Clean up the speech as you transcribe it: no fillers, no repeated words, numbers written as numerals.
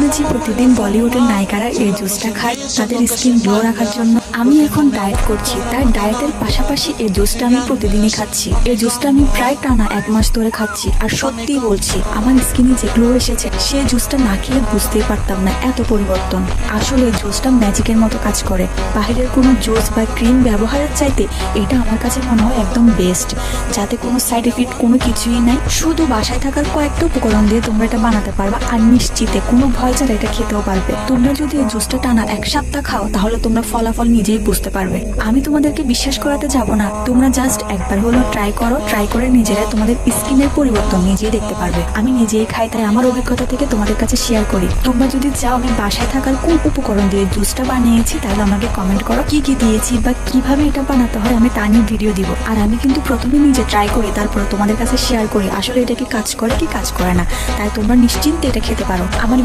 শুনেছি প্রতিদিন বলিউডের নায়িকারা এই জুসটা খায় তাদের স্কিন গ্লো রাখার জন্য। আমি এখন ডায়েট করছি, তাই ডায়েটের পাশাপাশি এই জুসটা আমি প্রতিদিনই খাচ্ছি। এই জুসটা আমি প্রায় টানা 1 মাস ধরে খাচ্ছি, আর সত্যি বলছি আমার স্কিনে যে গ্লো এসেছে সেই জুসটা না খেলে বুঝতেই পারতাম না এত পরিবর্তন। আসলে এই জুসটা ম্যাজিকের মতো কাজ করে। বাহিরের কোনো জুস বা ক্রিম ব্যবহারের চাইতে এটা আমার কাছে মনে হয় একদম বেস্ট, যাতে কোনো সাইড এফেক্ট কোনো কিছুই নাই। শুধু বাসায় থাকার কয়েকটা উপকরণ দিয়ে তোমরা এটা বানাতে পারবা, আর নিশ্চিতে কোনো ভয় ছাড়া এটা খেতেও পারবে। তোমরা যদি এই জুসটা টানা 1 সপ্তাহ খাও তাহলে তোমরা ফলাফল নিজেই বুঝতে পারবে। আমি তোমাদেরকে বিশ্বাস করাতে যাব না, তোমরা জাস্ট একবার হলো ট্রাই করো, ট্রাই করে নিজেরা তোমাদের স্কিনের পরিবর্তন নিজেই দেখতে পারবে। আমি নিজেই খাই, তাই আমার অভিজ্ঞতা থেকে তোমাদের কাছে শেয়ার করি। তোমরা যদি চাও আমি বাসায় থাকার কোন উপকরণ দিয়ে জুসটা বানিয়েছি তাহলে আমাকে কমেন্ট করো, কি কি দিয়েছি বা কিভাবে এটা বানাতে হয় আমি তা নিয়ে ভিডিও দিব। আর আমি কিন্তু প্রথমে নিজে ট্রাই করি, তারপর তোমাদের কাছে শেয়ার করি আসলে এটা কি কাজ করে কি কাজ করে না, তাই তোমরা নিশ্চিন্তে এটা খেতে পারো। আমার